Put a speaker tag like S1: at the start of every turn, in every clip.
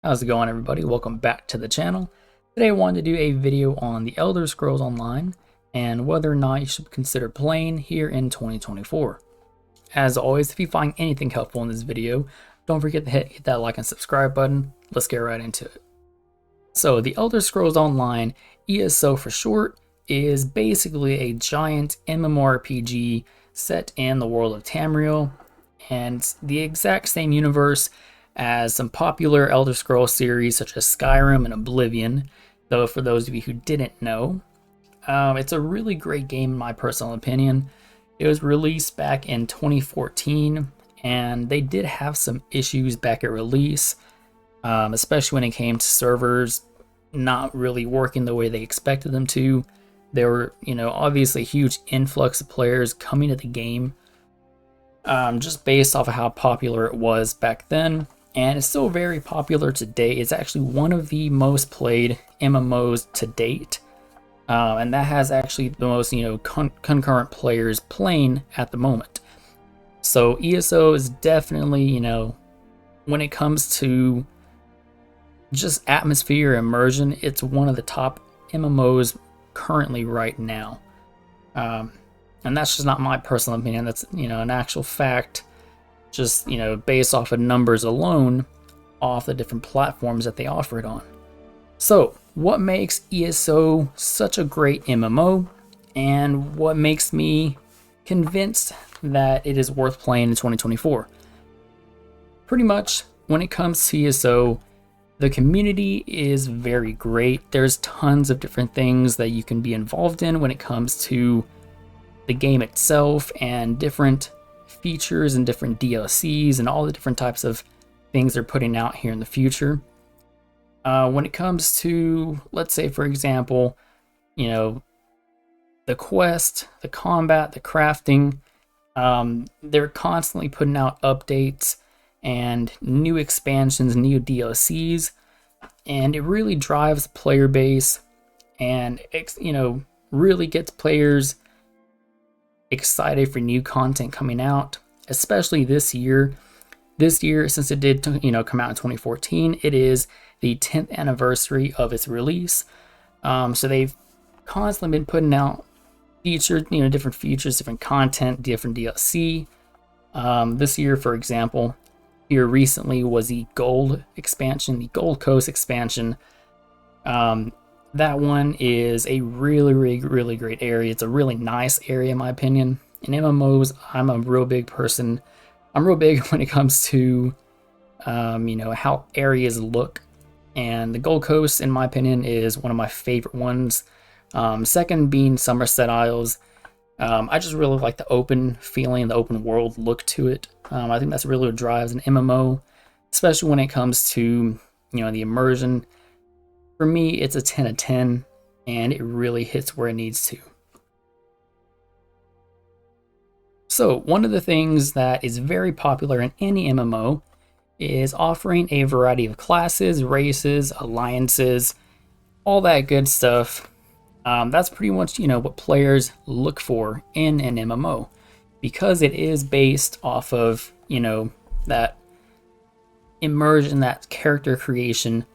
S1: How's it going, everybody? Welcome back to the channel. Today I wanted to do a video on the Elder Scrolls Online and whether or not you should consider playing here in 2024. As always, if you find anything helpful in this video, don't forget to hit that like and subscribe button. Let's get right into it. So the Elder Scrolls Online, ESO for short, is basically a giant MMORPG set in the world of Tamriel, and it's the exact same universe as some popular Elder Scrolls series such as Skyrim and Oblivion, though for those of you who didn't know, it's a really great game in my personal opinion. It was released back in 2014, and they did have some issues back at release, especially when it came to servers not really working the way they expected them to. There were, obviously a huge influx of players coming to the game, just based off of how popular it was back then. And it's still very popular today. It's actually one of the most played MMOs to date. And that has actually the most, concurrent players playing at the moment. So ESO is definitely, when it comes to just atmosphere, immersion, it's one of the top MMOs currently right now. And that's just not my personal opinion. That's, an actual fact. Just, based off of numbers alone, off the different platforms that they offer it on. So, what makes ESO such a great MMO, and what makes me convinced that it is worth playing in 2024? Pretty much, when it comes to ESO, the community is very great. There's tons of different things that you can be involved in when it comes to the game itself, and different features and different DLCs and all the different types of things they're putting out here in the future. When it comes to, let's say, for example, the quest, the combat, the crafting, they're constantly putting out updates and new expansions, new DLCs, and it really drives the player base and, really gets players excited for new content coming out, especially this year. This year, since it did, come out in 2014, it is the 10th anniversary of its release. So they've constantly been putting out features, different features, different content, different DLC. This year, for example, here recently was the Gold expansion, the Gold Coast expansion. That one is a really, really, really great area. It's a really nice area, in my opinion. In MMOs, I'm a real big person. I'm real big when it comes to, how areas look. And the Gold Coast, in my opinion, is one of my favorite ones. Second being Somerset Isles. I just really like the open feeling, the open world look to it. I think that's really what drives an MMO, especially when it comes to, the immersion. For me, it's a 10 out of 10, and it really hits where it needs to. So, one of the things that is very popular in any MMO is offering a variety of classes, races, alliances, all that good stuff. That's pretty much, what players look for in an MMO, because it is based off of, that immersion, that character creation.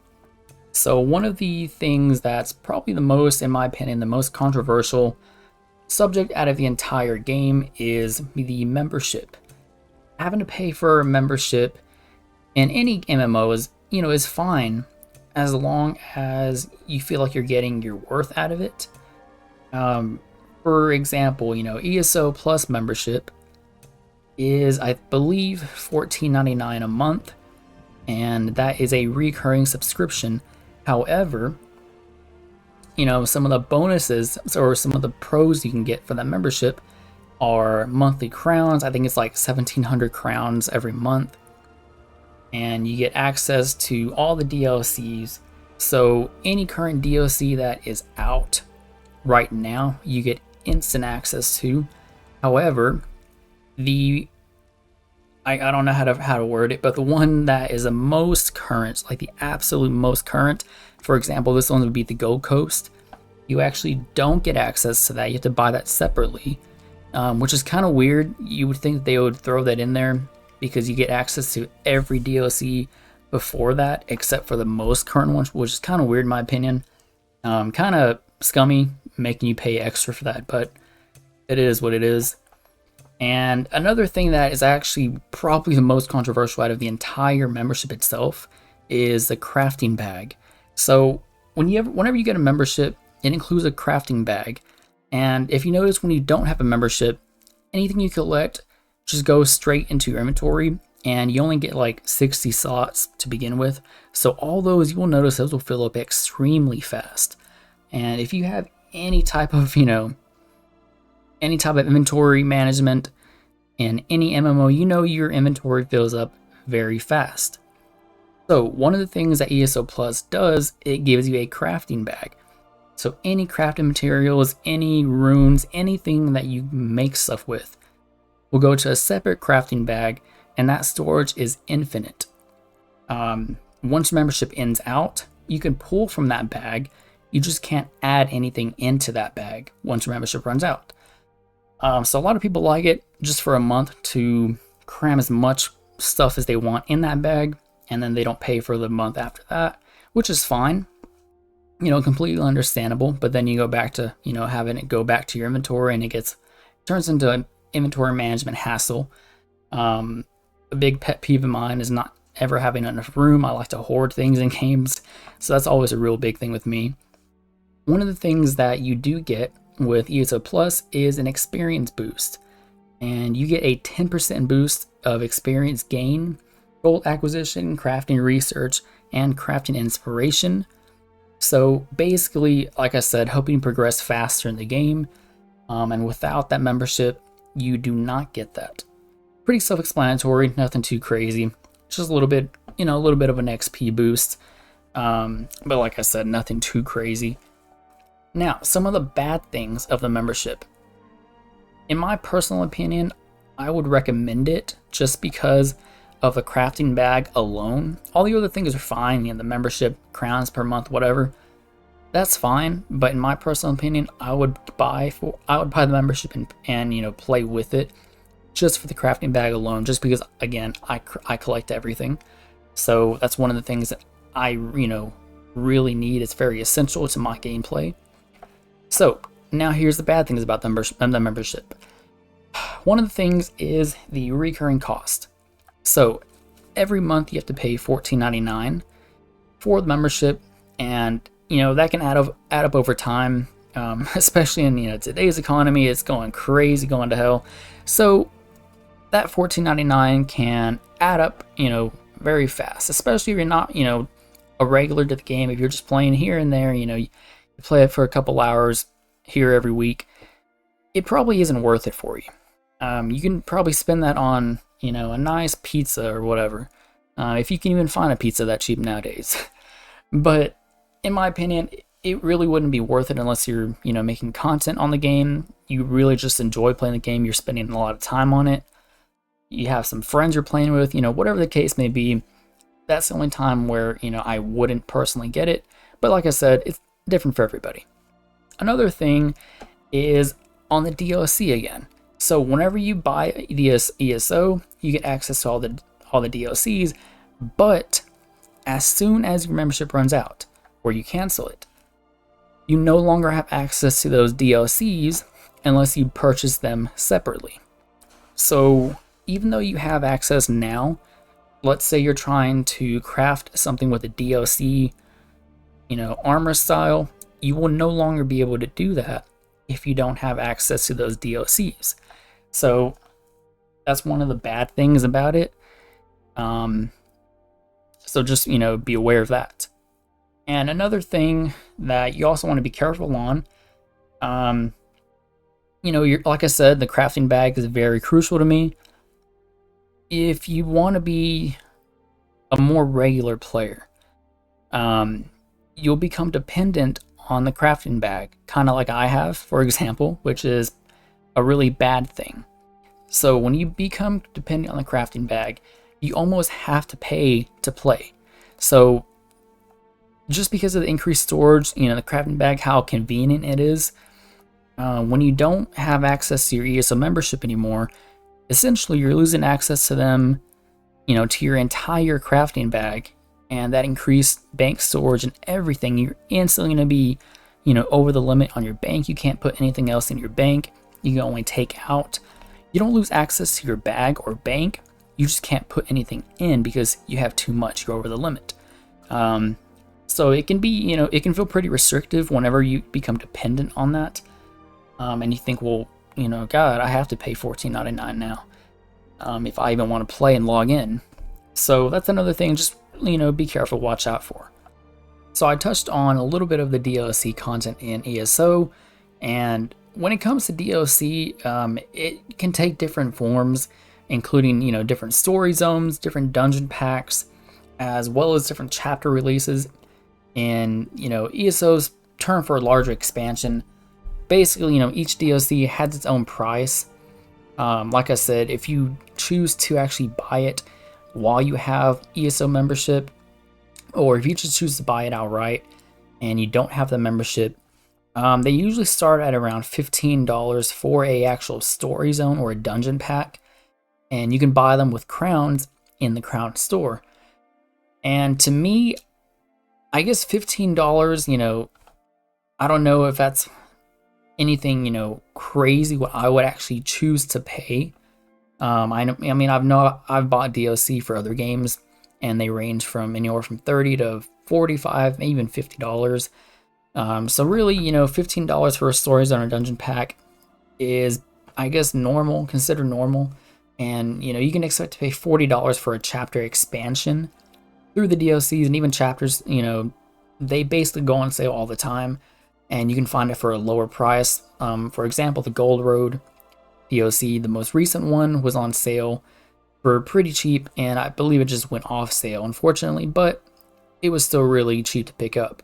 S1: So one of the things that's probably the most, in my opinion, the most controversial subject out of the entire game is the membership. Having to pay for a membership in any MMO is fine, as long as you feel like you're getting your worth out of it. For example, ESO Plus membership is, I believe, $14.99 a month, and that is a recurring subscription. However, some of the bonuses or some of the pros you can get for that membership are monthly crowns. I think it's like 1,700 crowns every month. And you get access to all the DLCs. So any current DLC that is out right now, you get instant access to. However, I don't know how to word it, but the one that is the most current, like the absolute most current, for example, this one would be the Gold Coast. You actually don't get access to that. You have to buy that separately, which is kind of weird. You would think they would throw that in there because you get access to every DLC, before that, except for the most current ones, which is kind of weird in my opinion. Kind of scummy, making you pay extra for that, but it is what it is. And another thing that is actually probably the most controversial out of the entire membership itself is the crafting bag. So whenever you get a membership, it includes a crafting bag. And if you notice, when you don't have a membership, anything you collect just goes straight into your inventory, and you only get like 60 slots to begin with. So all those, you will notice those will fill up extremely fast. And if you have any type of, any type of inventory management in any MMO, your inventory fills up very fast. So one of the things that ESO Plus does, it gives you a crafting bag. So any crafting materials, any runes, anything that you make stuff with will go to a separate crafting bag, and that storage is infinite. Once your membership ends out, you can pull from that bag. You just can't add anything into that bag once your membership runs out. So a lot of people like it just for a month to cram as much stuff as they want in that bag, and then they don't pay for the month after that, which is fine. Completely understandable. But then you go back to, having it go back to your inventory, and it turns into an inventory management hassle. A big pet peeve of mine is not ever having enough room. I like to hoard things in games, so that's always a real big thing with me. One of the things that you do get with ESO Plus is an experience boost, and you get a 10% boost of experience gain, gold acquisition, crafting research, and crafting inspiration. So basically, like I said, helping you progress faster in the game, and without that membership, you do not get that. Pretty self-explanatory, nothing too crazy, just a little bit of an XP boost, but like I said, nothing too crazy. Now, some of the bad things of the membership. In my personal opinion, I would recommend it just because of the crafting bag alone. All the other things are fine, the membership, crowns per month, whatever. That's fine, but in my personal opinion, I would buy the membership and play with it just for the crafting bag alone, just because, again, I collect everything. So that's one of the things that I really need. It's very essential to my gameplay. So now here's the bad things about the membership. One of the things is the recurring cost. So every month you have to pay $14.99 for the membership, and that can add up over time, especially in today's economy. It's going crazy, going to hell. So that $14.99 can add up very fast, especially if you're not a regular to the game. If you're just playing here and there, you play it for a couple hours here every week, it probably isn't worth it for you. You can probably spend that on a nice pizza or whatever, if you can even find a pizza that cheap nowadays. But in my opinion, it really wouldn't be worth it unless you're making content on the game. You really just enjoy playing the game. You're spending a lot of time on it. You have some friends you're playing with, whatever the case may be. That's the only time where I wouldn't personally get it. But like I said, it's different for everybody. Another thing is on the DLC again. So whenever you buy the ESO, you get access to all the DLCs, but as soon as your membership runs out or you cancel it, you no longer have access to those DLCs unless you purchase them separately. So even though you have access now, let's say you're trying to craft something with a DLC, armor style, you will no longer be able to do that if you don't have access to those DLCs. So that's one of the bad things about it. So just, be aware of that. And another thing that you also want to be careful on, like I said, the crafting bag is very crucial to me. If you want to be a more regular player, you'll become dependent on the crafting bag, kind of like I have, for example, which is a really bad thing. So when you become dependent on the crafting bag, you almost have to pay to play. So just because of the increased storage, the crafting bag, how convenient it is, when you don't have access to your ESO membership anymore, essentially you're losing access to them, to your entire crafting bag, and that increased bank storage and everything, you're instantly going to be, over the limit on your bank. You can't put anything else in your bank. You can only take out. You don't lose access to your bag or bank. You just can't put anything in because you have too much. You're over the limit. So it can be, it can feel pretty restrictive whenever you become dependent on that. And you think, well, God, I have to pay $14.99 now if I even want to play and log in. So that's another thing, just, be careful, watch out for. So I touched on a little bit of the DLC content in ESO, and when it comes to DLC, it can take different forms, including, different story zones, different dungeon packs, as well as different chapter releases. And, ESO's term for a larger expansion. Basically, each DLC has its own price. Like I said, if you choose to actually buy it while you have ESO membership, or if you just choose to buy it outright and you don't have the membership, they usually start at around $15 for a actual story zone or a dungeon pack, and you can buy them with crowns in the crown store. And to me, I guess $15, I don't know if that's anything, crazy what I would actually choose to pay. I've bought DLC for other games, and they range from anywhere from $30 to $45, maybe even $50. So really, $15 for a story zone or dungeon pack is, I guess, normal, considered normal. And, you can expect to pay $40 for a chapter expansion through the DLCs, and even chapters, they basically go on sale all the time, and you can find it for a lower price. For example, the Gold Road DLC, the most recent one, was on sale for pretty cheap, and I believe it just went off sale, unfortunately, but it was still really cheap to pick up.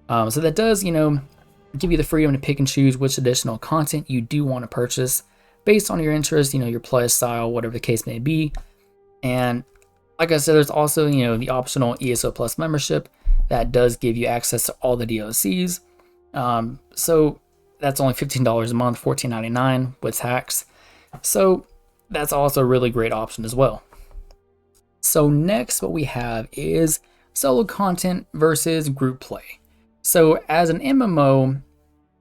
S1: So that does, give you the freedom to pick and choose which additional content you do want to purchase based on your interest, your play style, whatever the case may be. And like I said, there's also, the optional ESO Plus membership that does give you access to all the DLCs. So that's only $15 a month, $14.99 with tax. So that's also a really great option as well. So next, what we have is solo content versus group play. So as an MMO,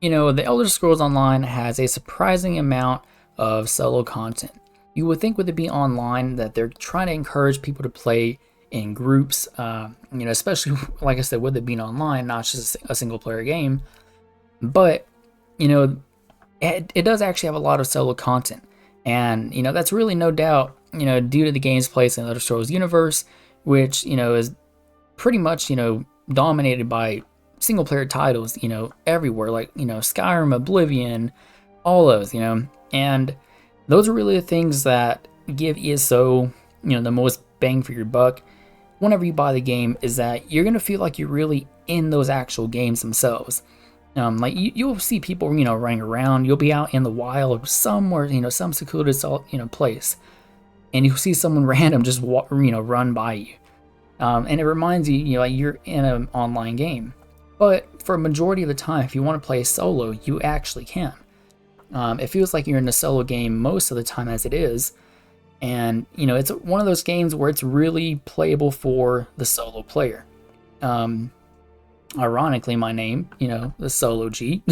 S1: the Elder Scrolls Online has a surprising amount of solo content. You would think with it being online that they're trying to encourage people to play in groups, especially, like I said, with it being online, not just a single player game. But, it does actually have a lot of solo content. And, that's really no doubt, due to the game's place in the Elder Scrolls universe, which, is pretty much, dominated by single player titles, everywhere, like, Skyrim, Oblivion, all those, and those are really the things that give ESO, the most bang for your buck whenever you buy the game, is that you're going to feel like you're really in those actual games themselves. Like you'll see people, running around. You'll be out in the wild somewhere, some secluded, place, and you'll see someone random just run by you, and it reminds you, like you're in an online game. But for a majority of the time, if you want to play solo, you actually can. It feels like you're in a solo game most of the time as it is, and it's one of those games where it's really playable for the solo player. Ironically, my name, the Solo G.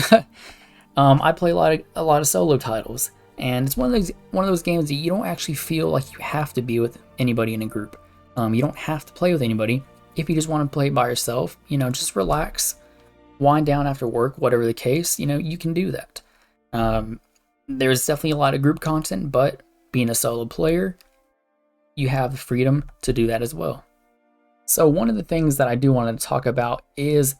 S1: I play a lot of solo titles, and it's one of those games that you don't actually feel like you have to be with anybody in a group. You don't have to play with anybody. If you just want to play by yourself, just relax, wind down after work, whatever the case, you can do that. There's definitely a lot of group content, but being a solo player, you have the freedom to do that as well. So one of the things that I do want to talk about is,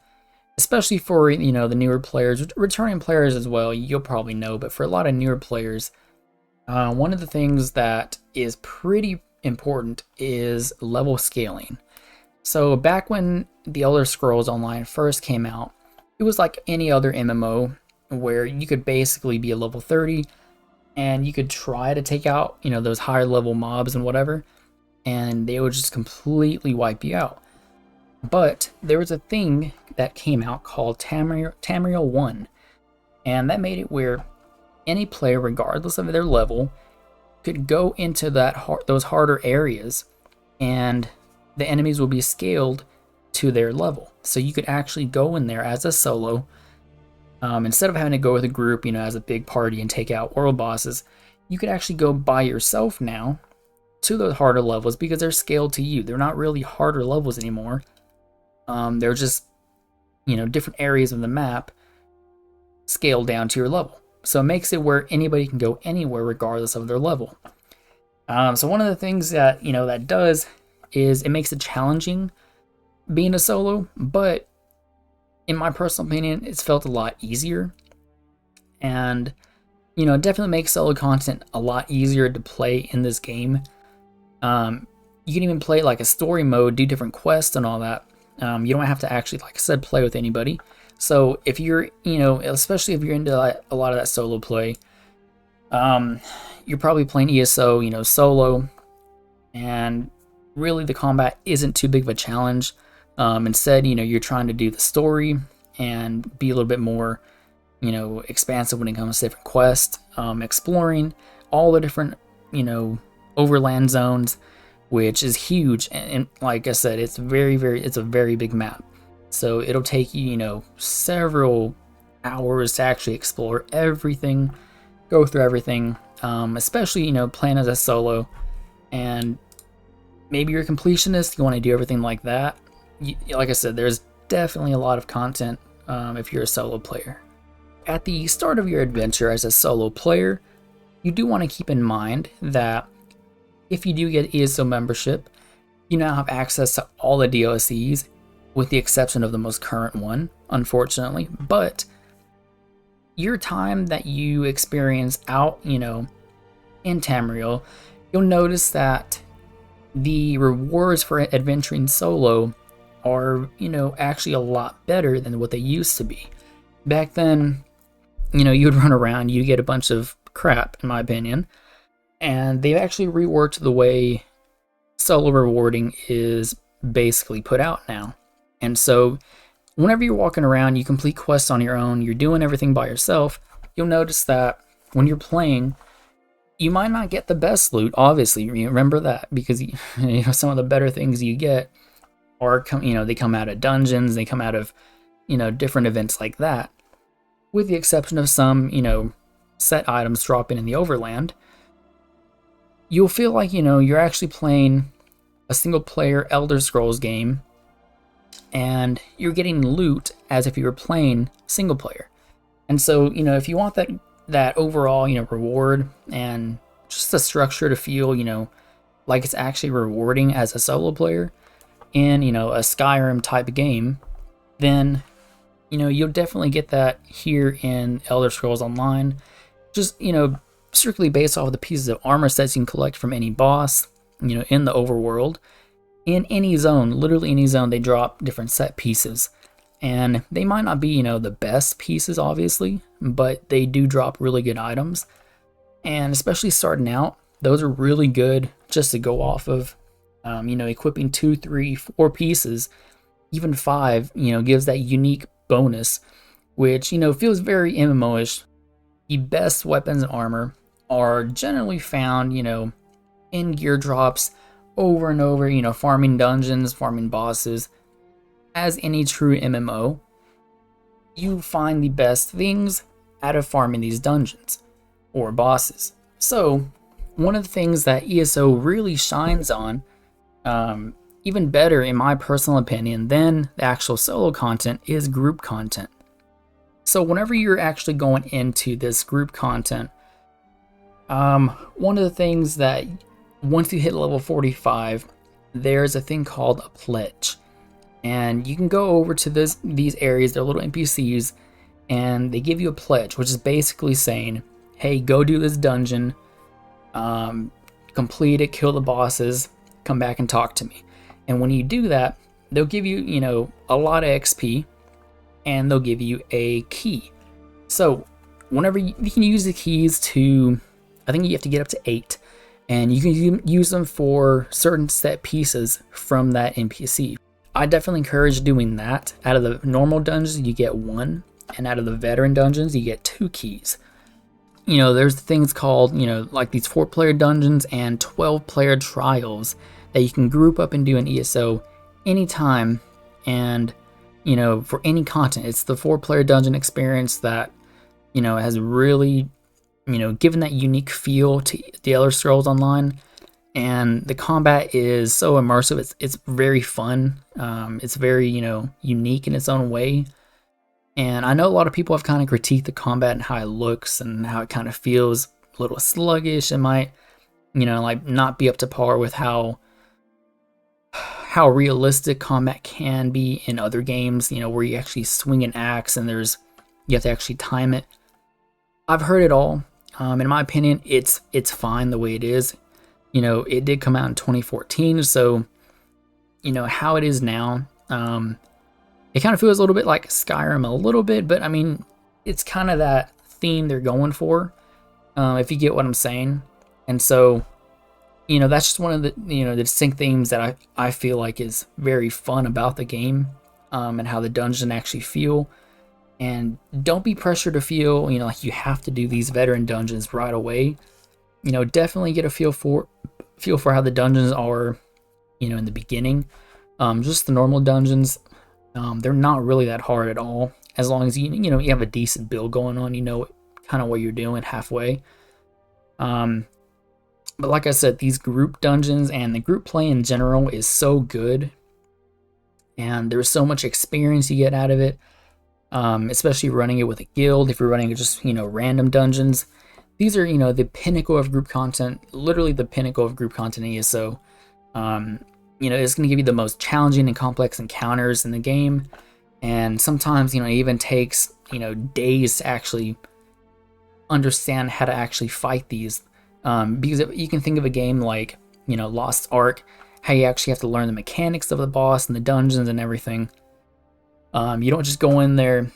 S1: especially for, the newer players, returning players as well, you'll probably know, but for a lot of newer players, one of the things that is pretty important is level scaling. So back when the Elder Scrolls Online first came out, it was like any other MMO where you could basically be a level 30 and you could try to take out, those higher level mobs and whatever, and they would just completely wipe you out. But there was a thing that came out called Tamriel 1, and that made it where any player, regardless of their level, could go into those harder areas, and the enemies will be scaled to their level. So you could actually go in there as a solo, instead of having to go with a group, as a big party and take out world bosses. You could actually go by yourself now to those harder levels because they're scaled to you. They're not really harder levels anymore. They're just, different areas of the map scaled down to your level. So it makes it where anybody can go anywhere regardless of their level. So one of the things that, that does is it makes it challenging being a solo, but in my personal opinion, it's felt a lot easier. And, it definitely makes solo content a lot easier to play in this game. You can even play like a story mode, do different quests and all that. You don't have to actually, like I said, play with anybody. So if you're, especially if you're into a lot of that solo play, you're probably playing ESO, solo, and really the combat isn't too big of a challenge. Instead, you're trying to do the story and be a little bit more, expansive when it comes to different quests, exploring all the different, overland zones, which is huge. And like I said, it's it's a very big map. So it'll take you, several hours to actually explore everything, go through everything, especially, playing as a solo. And maybe you're a completionist, you want to do everything like that. Like I said, there's definitely a lot of content if you're a solo player. At the start of your adventure as a solo player, you do want to keep in mind that if you do get ESO membership, you now have access to all the DLCs, with the exception of the most current one, unfortunately. But your time that you experience out, in Tamriel, you'll notice that the rewards for adventuring solo are, actually a lot better than what they used to be. Back then, you would run around, you get a bunch of crap, in my opinion, and they've actually reworked the way solo rewarding is basically put out now. And so whenever you're walking around, you complete quests on your own, you're doing everything by yourself, you'll notice that when you're playing, you might not get the best loot, obviously. Remember that, because some of the better things you get are they come out of dungeons, they come out of different events like that, with the exception of some set items dropping in the overland. You'll feel like you're actually playing a single player Elder Scrolls game, and you're getting loot as if you were playing single player. And so if you want that overall reward and just the structure to feel like it's actually rewarding as a solo player in a Skyrim type game, then you'll definitely get that here in Elder Scrolls Online. Just strictly based off of the pieces of armor sets you can collect from any boss in the overworld. In any zone, literally any zone, they drop different set pieces, and they might not be the best pieces, obviously, but they do drop really good items. And especially starting out, those are really good just to go off of. Equipping 2, 3, 4 pieces, even 5, gives that unique bonus, which feels very MMO-ish. The best weapons and armor are generally found in gear drops over and over, farming dungeons, farming bosses. As any true MMO, you find the best things out of farming these dungeons or bosses. So one of the things that ESO really shines on, even better in my personal opinion than the actual solo content, is group content. So whenever you're actually going into this group content, one of the things that once you hit level 45, there's a thing called a pledge. And you can go over to these areas, they're little NPCs, and they give you a pledge, which is basically saying, hey, go do this dungeon, complete it, kill the bosses, come back and talk to me. And when you do that, they'll give you, a lot of XP, and they'll give you a key. So whenever you can use the keys to, I think you have to get up to 8, and you can use them for certain set pieces from that NPC. I definitely encourage doing that. Out of the normal dungeons, you get 1, and out of the veteran dungeons, you get 2 keys. There's things called, like these 4-player dungeons and 12-player trials that you can group up and do in ESO anytime And, for any content, it's the 4-player dungeon experience that, has really, given that unique feel to the Elder Scrolls Online. And the combat is so immersive. It's very fun. It's very, unique in its own way. And I know a lot of people have kind of critiqued the combat and how it looks and how it kind of feels a little sluggish. It might, like not be up to par with how realistic combat can be in other games, where you actually swing an axe and you have to actually time it. I've heard it all. In my opinion, it's fine the way it is. It did come out in 2014, so how it is now. It kind of feels a little bit like Skyrim a little bit, but I mean, it's kind of that theme they're going for, if you get what I'm saying. And so, that's just one of the, the distinct themes that I feel like is very fun about the game, and how the dungeon actually feel. And don't be pressured to feel, like you have to do these veteran dungeons right away. Definitely get a feel for how the dungeons are, in the beginning. Just the normal dungeons. They're not really that hard at all, as long as you have a decent build going on, kind of what you're doing halfway. But like I said, these group dungeons and the group play in general is so good, and there's so much experience you get out of it, especially running it with a guild. If you're running just random dungeons, these are the pinnacle of group content, literally the pinnacle of group content is. So it's going to give you the most challenging and complex encounters in the game. And sometimes, it even takes, days to actually understand how to actually fight these. Because you can think of a game like, Lost Ark, how you actually have to learn the mechanics of the boss and the dungeons and everything. You don't just go in there,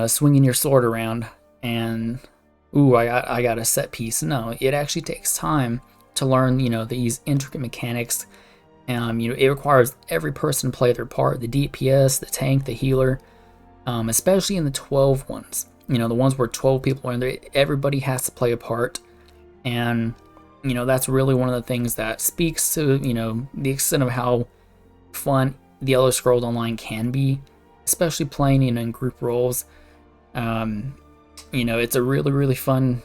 S1: swinging your sword around and, ooh, I got a set piece. No, it actually takes time to learn, these intricate mechanics. It requires every person to play their part, the DPS, the tank, the healer, especially in the 12 ones. The ones where 12 people are in there, everybody has to play a part. And, that's really one of the things that speaks to, the extent of how fun the Elder Scrolls Online can be, especially playing, in group roles. It's a really, really fun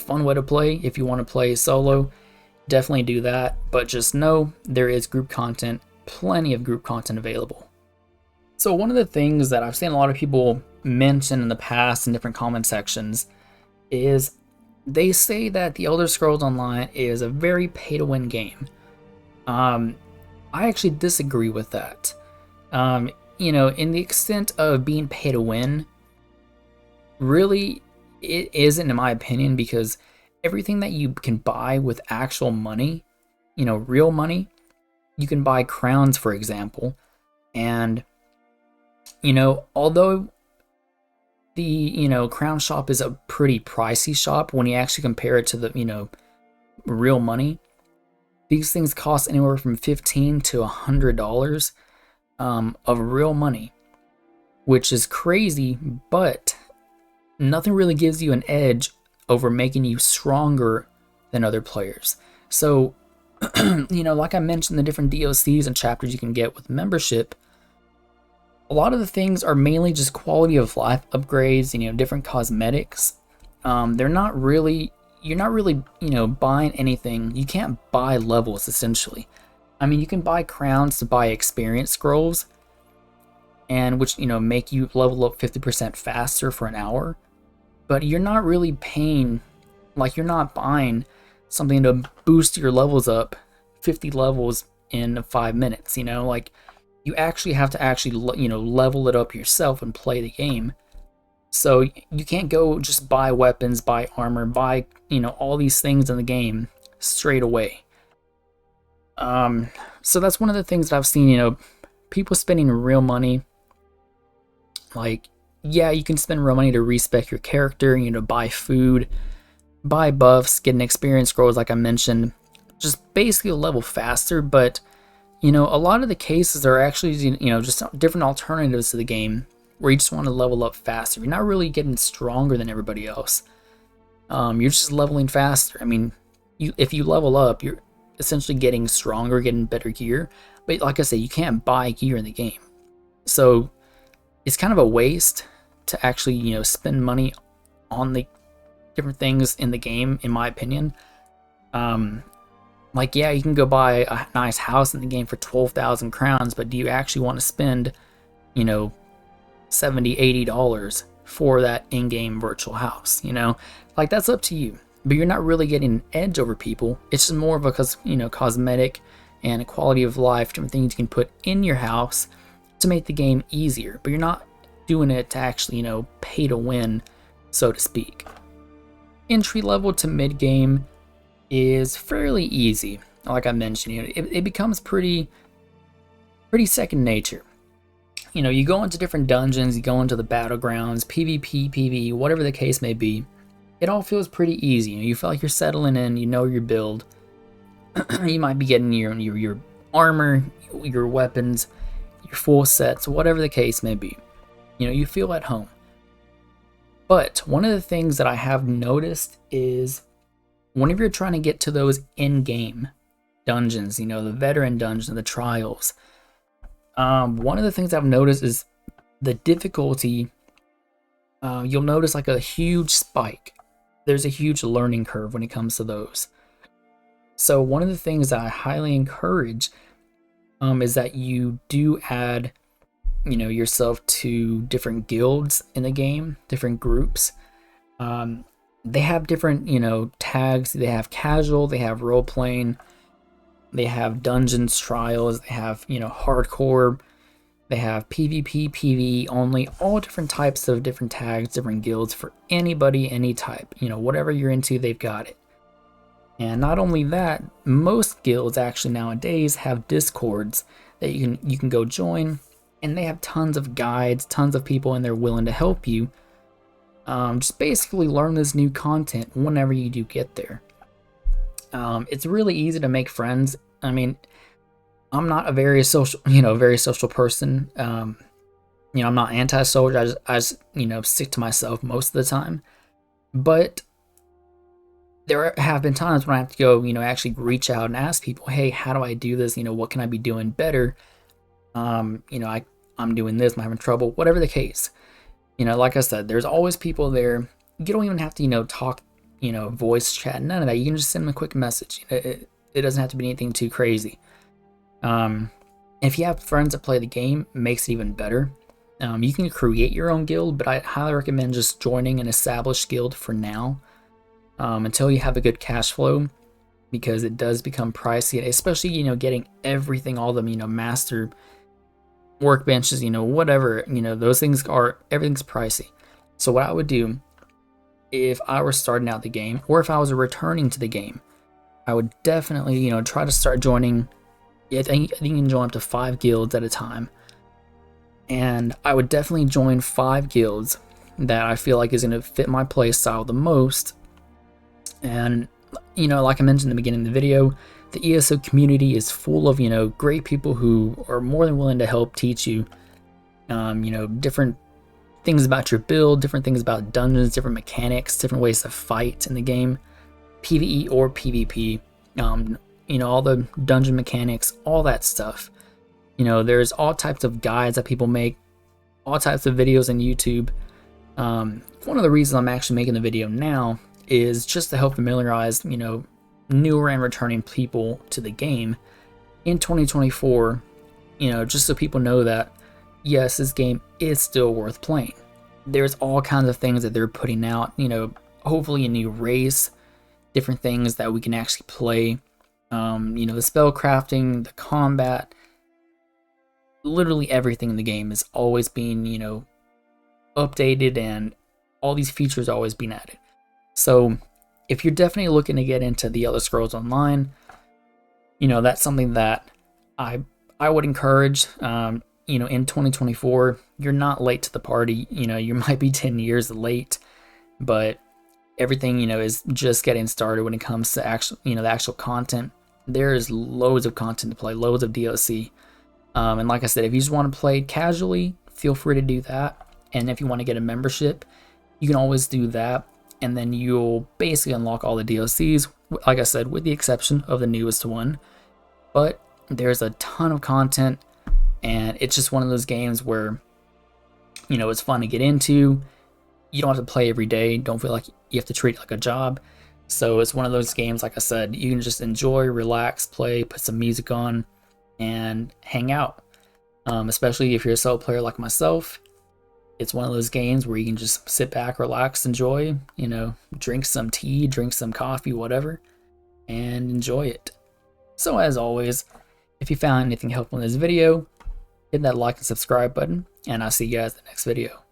S1: way to play. If you want to play solo, definitely do that, but just know there is group content, plenty of group content available. So one of the things that I've seen a lot of people mention in the past in different comment sections is they say that the Elder Scrolls Online is a very pay-to-win game. I actually disagree with that. In the extent of being pay-to-win, really, it isn't, in my opinion, because everything that you can buy with actual money, real money, you can buy crowns, for example. And, although the, crown shop is a pretty pricey shop when you actually compare it to the, real money, these things cost anywhere from $15 to $100 of real money, which is crazy, but nothing really gives you an edge over making you stronger than other players. So, like I mentioned, the different DLCs and chapters you can get with membership, a lot of the things are mainly just quality of life upgrades, different cosmetics. You're not really, buying anything. You can't buy levels, essentially. I mean, you can buy crowns to buy experience scrolls, and which, make you level up 50% faster for an hour. But you're not really paying, like you're not buying something to boost your levels up 50 levels in 5 minutes, like you actually have to level it up yourself and play the game. So you can't go just buy weapons, buy armor, buy, all these things in the game straight away. So that's one of the things that I've seen, people spending real money. Like, yeah, you can spend real money to respec your character, buy food, buy buffs, get an experience scrolls like I mentioned, just basically a level faster. But, a lot of the cases are actually, just different alternatives to the game where you just want to level up faster. You're not really getting stronger than everybody else. You're just leveling faster. I mean, if you level up, you're essentially getting stronger, getting better gear. But like I said, you can't buy gear in the game. So it's kind of a waste to actually, spend money on the different things in the game, in my opinion. Like, yeah, you can go buy a nice house in the game for 12,000 crowns, but do you actually want to spend, $70, $80 for that in-game virtual house? Like, that's up to you. But you're not really getting an edge over people. It's just more of a cosmetic and a quality of life, different things you can put in your house to make the game easier. But you're not doing it to actually, pay to win, so to speak. Entry level to mid game is fairly easy. Like I mentioned, it becomes pretty second nature. You go into different dungeons, you go into the battlegrounds, PvP, PvE, whatever the case may be. It all feels pretty easy. You feel like you're settling in, you know your build. You might be getting your armor, your weapons, your full sets, whatever the case may be. You feel at home. But one of the things that I have noticed is whenever you're trying to get to those in-game dungeons, the veteran dungeons, the trials, one of the things I've noticed is the difficulty. You'll notice like a huge spike. There's a huge learning curve when it comes to those. So one of the things that I highly encourage is that you do add yourself to different guilds in the game, different groups. They have different tags. They have casual, they have role playing, they have dungeons, trials, they have hardcore, they have PvP, PvE only, all different types of different tags, different guilds for anybody, any type. Whatever you're into, they've got it. And not only that, most guilds actually nowadays have discords that you can go join, and they have tons of guides, tons of people, and they're willing to help you. Just basically learn this new content whenever you do get there. It's really easy to make friends. I mean, I'm not a very social person. I'm not anti-social. I just stick to myself most of the time. But there have been times when I have to go, actually reach out and ask people, hey, how do I do this? What can I be doing better? I'm doing this, I'm having trouble, whatever the case. Like I said, there's always people there. You don't even have to, talk, voice chat, none of that. You can just send them a quick message. It doesn't have to be anything too crazy. If you have friends that play the game, it makes it even better. You can create your own guild, but I highly recommend just joining an established guild for now, until you have a good cash flow, because it does become pricey, especially, getting everything, all the, master workbenches, whatever, those things everything's pricey. So what I would do if I were starting out the game, or if I was returning to the game, I would definitely, try to start joining. I think you can join up to 5 guilds at a time. And I would definitely join 5 guilds that I feel like is going to fit my play style the most. And, like I mentioned in the beginning of the video, the ESO community is full of, great people who are more than willing to help teach you, different things about your build, different things about dungeons, different mechanics, different ways to fight in the game, PvE or PvP, all the dungeon mechanics, all that stuff. There's all types of guides that people make, all types of videos on YouTube. One of the reasons I'm actually making the video now is just to help familiarize, newer and returning people to the game in 2024, just so people know that, yes, this game is still worth playing. There's all kinds of things that they're putting out, hopefully a new race, different things that we can actually play, the spell crafting, the combat, literally everything in the game is always being, updated, and all these features are always being added. So if you're definitely looking to get into the Elder Scrolls Online, that's something that I would encourage. In 2024, you're not late to the party. You might be 10 years late, but everything, is just getting started when it comes to the actual content. There is loads of content to play, loads of DLC. And like I said, if you just want to play casually, feel free to do that. And if you want to get a membership, you can always do that. And then you'll basically unlock all the DLCs, like I said, with the exception of the newest one. But there's a ton of content, and it's just one of those games where, you know, it's fun to get into. You don't have to play every day. Don't feel like you have to treat it like a job. So it's one of those games, like I said, you can just enjoy, relax, play, put some music on, and hang out. Especially if you're a solo player like myself, it's one of those games where you can just sit back, relax, enjoy, you know, drink some tea, drink some coffee, whatever, and enjoy it. So as always, if you found anything helpful in this video, hit that like and subscribe button, and I'll see you guys in the next video.